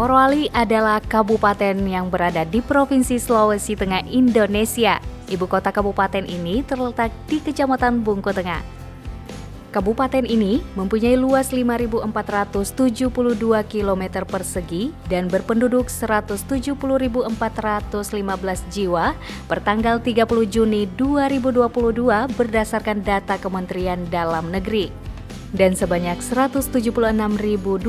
Morowali adalah kabupaten yang berada di Provinsi Sulawesi Tengah, Indonesia. Ibu kota kabupaten ini terletak di Kecamatan Bungku Tengah. Kabupaten ini mempunyai luas 5.472 km persegi dan berpenduduk 170.415 jiwa per tanggal 30 Juni 2022 berdasarkan data Kementerian Dalam Negeri. Dan sebanyak 176.244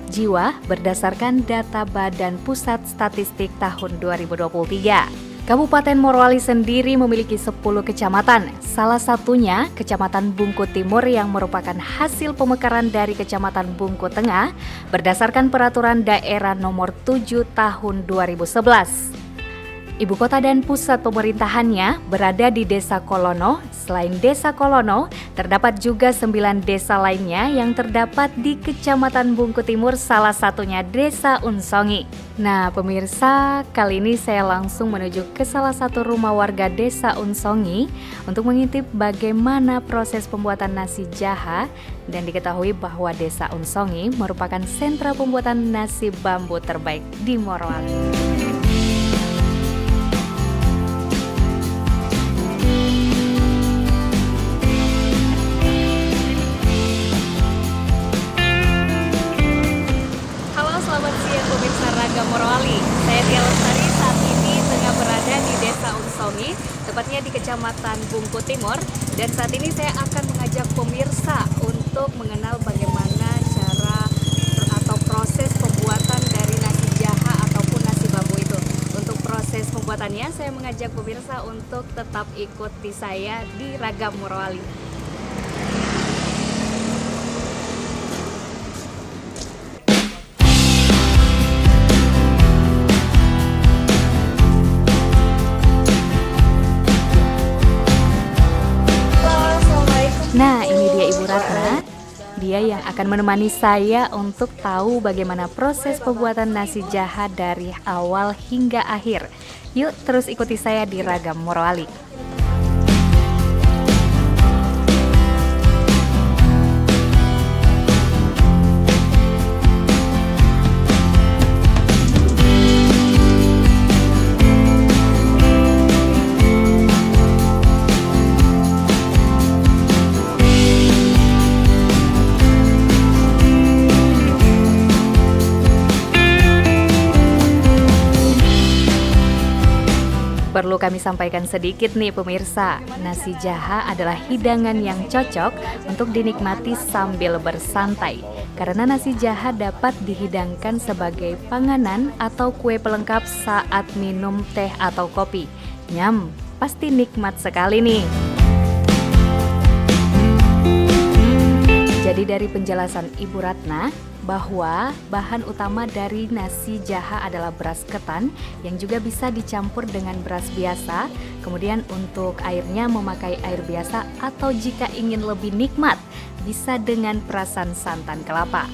jiwa berdasarkan data Badan Pusat Statistik tahun 2023. Kabupaten Morowali sendiri memiliki 10 kecamatan, salah satunya Kecamatan Bungku Timur yang merupakan hasil pemekaran dari Kecamatan Bungku Tengah berdasarkan Peraturan Daerah Nomor 7 Tahun 2011. Ibu kota dan pusat pemerintahannya berada di Desa Kolono. Selain Desa Kolono, terdapat juga 9 desa lainnya yang terdapat di Kecamatan Bungku Timur, salah satunya Desa Unsongi. Nah pemirsa, kali ini saya langsung menuju ke salah satu rumah warga Desa Unsongi untuk mengintip bagaimana proses pembuatan nasi jaha, dan diketahui bahwa Desa Unsongi merupakan sentra pembuatan nasi bambu terbaik di Morowali. Morowali. Saya Tia Lestari saat ini tengah berada di Desa Unsongi, tepatnya di Kecamatan Bungku Timur, dan saat ini saya akan mengajak pemirsa untuk mengenal bagaimana cara atau proses pembuatan dari nasi jaha ataupun nasi bambu itu. Untuk proses pembuatannya, saya mengajak pemirsa untuk tetap ikuti saya di Ragam Morowali. Nah, ini dia Ibu Ratna. Dia yang akan menemani saya untuk tahu bagaimana proses pembuatan nasi jaha dari awal hingga akhir. Yuk, terus ikuti saya di Ragam Morowali. Perlu kami sampaikan sedikit nih pemirsa, nasi jaha adalah hidangan yang cocok untuk dinikmati sambil bersantai. Karena nasi jaha dapat dihidangkan sebagai panganan atau kue pelengkap saat minum teh atau kopi. Nyam, pasti nikmat sekali nih. Jadi dari penjelasan Ibu Ratna, bahwa bahan utama dari nasi jaha adalah beras ketan yang juga bisa dicampur dengan beras biasa. Kemudian untuk airnya memakai air biasa atau jika ingin lebih nikmat bisa dengan perasan santan kelapa.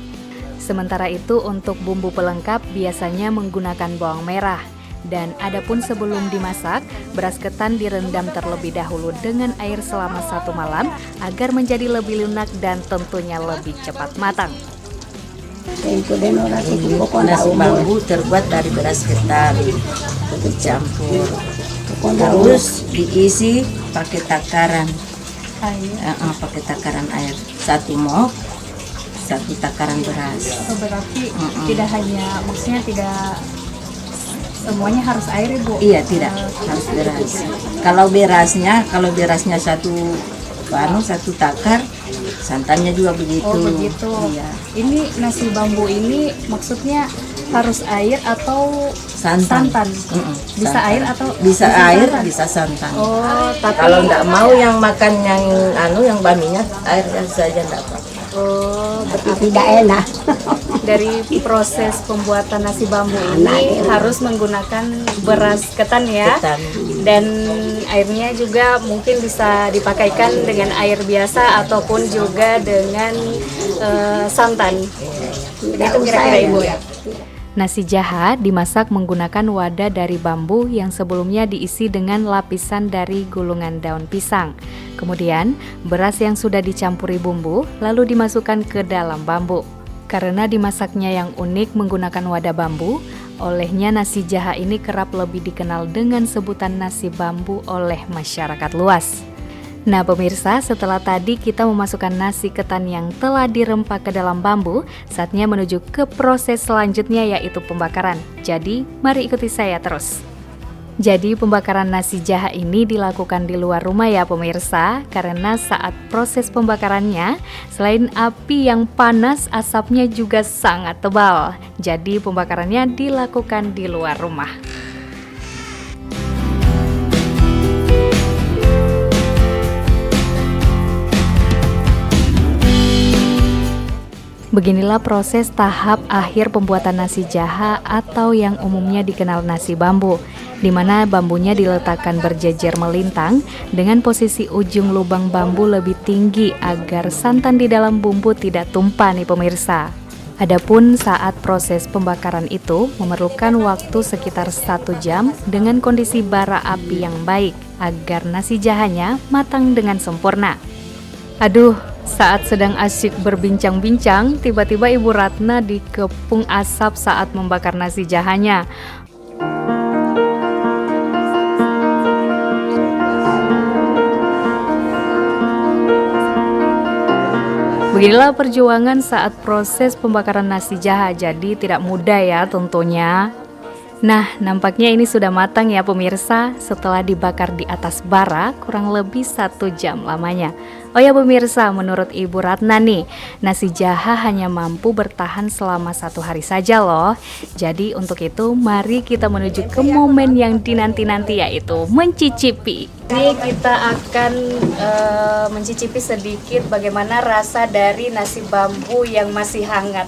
Sementara itu untuk bumbu pelengkap biasanya menggunakan bawang merah. Dan adapun sebelum dimasak, beras ketan direndam terlebih dahulu dengan air selama 1 malam agar menjadi lebih lunak dan tentunya lebih cepat matang. Nasi bambu terbuat dari beras ketan dicampur, terus diisi pakai takaran pakai takaran air 1 mok, 1 takaran beras. Berarti tidak hanya, maksudnya tidak semuanya harus air, Ibu? Iya, tidak harus beras. Kalau berasnya 1 takar, santannya juga begitu. Oh begitu. Iya. Ini nasi bambu ini maksudnya harus air atau santan? Bisa santan. Air atau bisa air, santan? Bisa santan. Oh, tapi kalau enggak mau yang makan yang baminya air saja enggak apa. Oh, berarti tidak enak. Dari proses pembuatan nasi bambu ini harus menggunakan beras ketan ya. Ketan. Dan airnya juga mungkin bisa dipakaikan dengan air biasa ataupun juga dengan santan. Itu kira-kira Ibu ya. Nasi jaha dimasak menggunakan wadah dari bambu yang sebelumnya diisi dengan lapisan dari gulungan daun pisang. Kemudian, beras yang sudah dicampuri bumbu lalu dimasukkan ke dalam bambu. Karena dimasaknya yang unik menggunakan wadah bambu, olehnya nasi jaha ini kerap lebih dikenal dengan sebutan nasi bambu oleh masyarakat luas. Nah pemirsa, setelah tadi kita memasukkan nasi ketan yang telah dirempa ke dalam bambu, saatnya menuju ke proses selanjutnya yaitu pembakaran. Jadi mari ikuti saya terus. Jadi pembakaran nasi jaha ini dilakukan di luar rumah ya pemirsa, karena saat proses pembakarannya, selain api yang panas, asapnya juga sangat tebal. Jadi pembakarannya dilakukan di luar rumah. Beginilah proses tahap akhir pembuatan nasi jaha atau yang umumnya dikenal nasi bambu, di mana bambunya diletakkan berjejer melintang dengan posisi ujung lubang bambu lebih tinggi agar santan di dalam bumbu tidak tumpah nih pemirsa. Adapun saat proses pembakaran itu memerlukan waktu sekitar 1 jam dengan kondisi bara api yang baik agar nasi jahanya matang dengan sempurna. Aduh, saat sedang asyik berbincang-bincang, tiba-tiba Ibu Ratna dikepung asap saat membakar nasi jahanya. Beginilah perjuangan saat proses pembakaran nasi jaha, jadi tidak mudah ya tentunya. Nah, nampaknya ini sudah matang ya pemirsa, setelah dibakar di atas bara kurang lebih 1 jam lamanya. Oh ya pemirsa, menurut Ibu Ratna nih, nasi jaha hanya mampu bertahan selama 1 hari saja loh. Jadi untuk itu mari kita menuju ke momen yang dinanti-nanti yaitu mencicipi. Ini kita akan mencicipi sedikit bagaimana rasa dari nasi bambu yang masih hangat.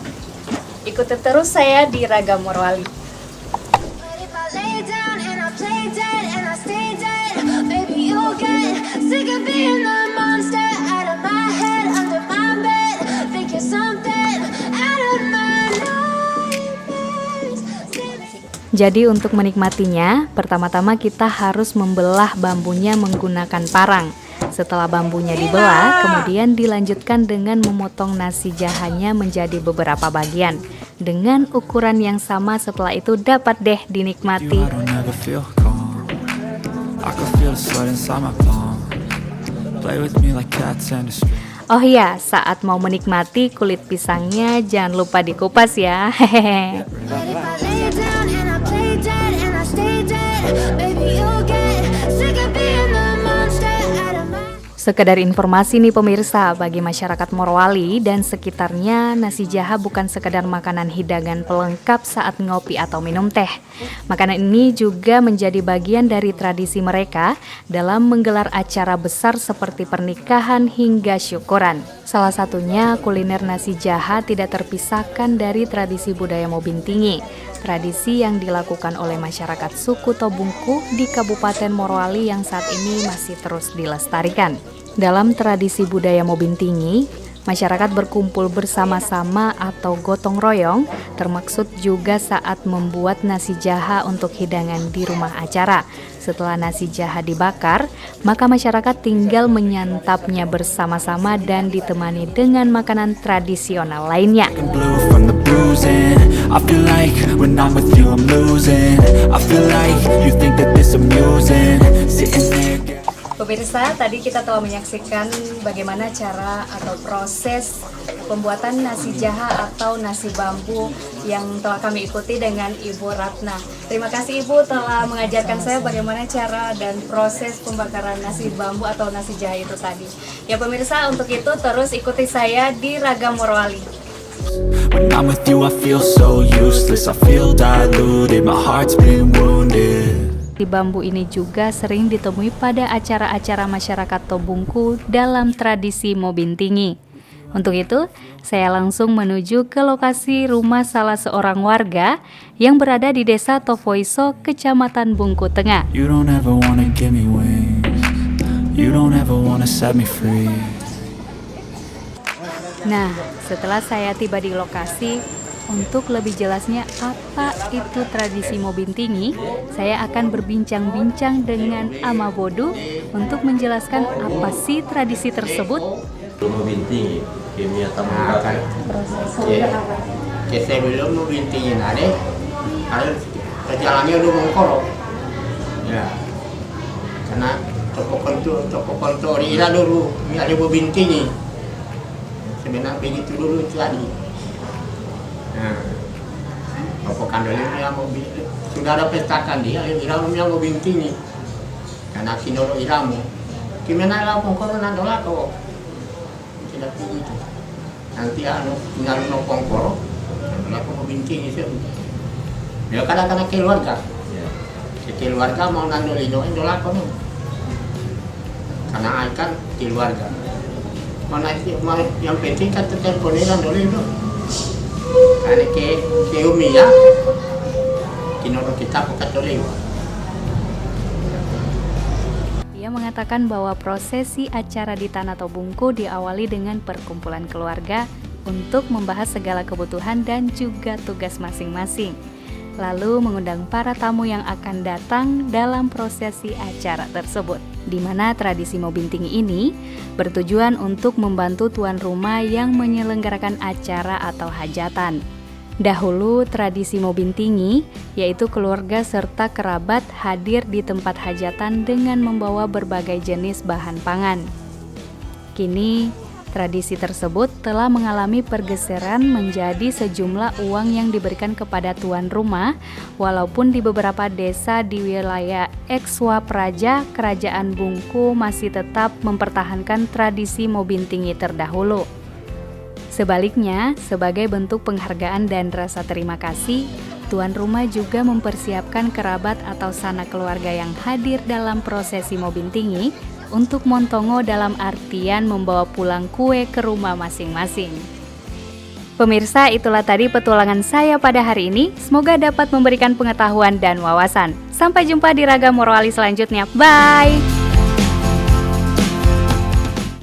Ikuti terus saya di Ragam Morowali. Jadi untuk menikmatinya, pertama-tama kita harus membelah bambunya menggunakan parang. Setelah bambunya dibelah, kemudian dilanjutkan dengan memotong nasi jahanya menjadi beberapa bagian. Dengan ukuran yang sama, setelah itu dapat deh dinikmati. Oh iya, saat mau menikmati kulit pisangnya jangan lupa dikupas ya. Hehehe. Sekedar informasi nih pemirsa, bagi masyarakat Morowali dan sekitarnya, nasi jaha bukan sekedar makanan hidangan pelengkap saat ngopi atau minum teh. Makanan ini juga menjadi bagian dari tradisi mereka dalam menggelar acara besar seperti pernikahan hingga syukuran. Salah satunya kuliner nasi jaha tidak terpisahkan dari tradisi budaya Mobintingi. Tradisi yang dilakukan oleh masyarakat suku Tobungku di Kabupaten Morowali yang saat ini masih terus dilestarikan. Dalam tradisi budaya Mobintingi, masyarakat berkumpul bersama-sama atau gotong royong, termaksud juga saat membuat nasi jaha untuk hidangan di rumah acara. Setelah nasi jaha dibakar, maka masyarakat tinggal menyantapnya bersama-sama dan ditemani dengan makanan tradisional lainnya. Pemirsa, tadi kita telah menyaksikan bagaimana cara atau proses pembuatan nasi jaha atau nasi bambu yang telah kami ikuti dengan Ibu Ratna. Terima kasih Ibu telah mengajarkan saya bagaimana cara dan proses pembakaran nasi bambu atau nasi jaha itu tadi. Ya pemirsa, untuk itu terus ikuti saya di Ragam Morowali. When I'm with you I feel so useless, I feel diluted, my heart's been wounded. Bambu ini juga sering ditemui pada acara-acara masyarakat Tobungku dalam tradisi Mobintingi. Untuk itu, saya langsung menuju ke lokasi rumah salah seorang warga yang berada di Desa Tofoiso, Kecamatan Bungku Tengah. You don't ever wanna give me wings, you don't ever wanna set me free. Nah, setelah saya tiba di lokasi, untuk lebih jelasnya apa itu tradisi Mobintingi, saya akan berbincang-bincang dengan Ama Bodu untuk menjelaskan apa sih tradisi tersebut. Mobintingi, kimia tambahkan. Che sebelum mau bintingin ada jalannya udah mengkorok. Ya, karena toko kontor ira dulu, ini ada mau bintingi. Sebenarnya begitu dulu tadi. Nah, toko kandol yang mau sudah ada pestakan dia, iramu yang mau bintingi. Karena kinoro iramu, gimana lah pengkoron adalah kok tidak begitu. Nanti tinggal pengkorok. Aku mau binting itu. Ya kadang-kadang keluarga. Keluarga mau nandolino indolako no. Karena kan keluarga. Mana yang penting kan teleponan nandolino. Karena ke umi ya. Kinoro kita bukan dolino. Ia mengatakan bahwa prosesi acara di Tanah Tobungku diawali dengan perkumpulan keluarga untuk membahas segala kebutuhan dan juga tugas masing-masing. Lalu mengundang para tamu yang akan datang dalam prosesi acara tersebut. Di mana tradisi Mobintingi ini bertujuan untuk membantu tuan rumah yang menyelenggarakan acara atau hajatan. Dahulu tradisi Mobintingi yaitu keluarga serta kerabat hadir di tempat hajatan dengan membawa berbagai jenis bahan pangan. Kini tradisi tersebut telah mengalami pergeseran menjadi sejumlah uang yang diberikan kepada tuan rumah, walaupun di beberapa desa di wilayah Ekswapraja, Kerajaan Bungku masih tetap mempertahankan tradisi Mobintingi terdahulu. Sebaliknya, sebagai bentuk penghargaan dan rasa terima kasih, tuan rumah juga mempersiapkan kerabat atau sanak keluarga yang hadir dalam prosesi Mobintingi untuk montongo dalam artian membawa pulang kue ke rumah masing-masing. Pemirsa, itulah tadi petualangan saya pada hari ini. Semoga dapat memberikan pengetahuan dan wawasan. Sampai jumpa di Ragam Morowali selanjutnya. Bye!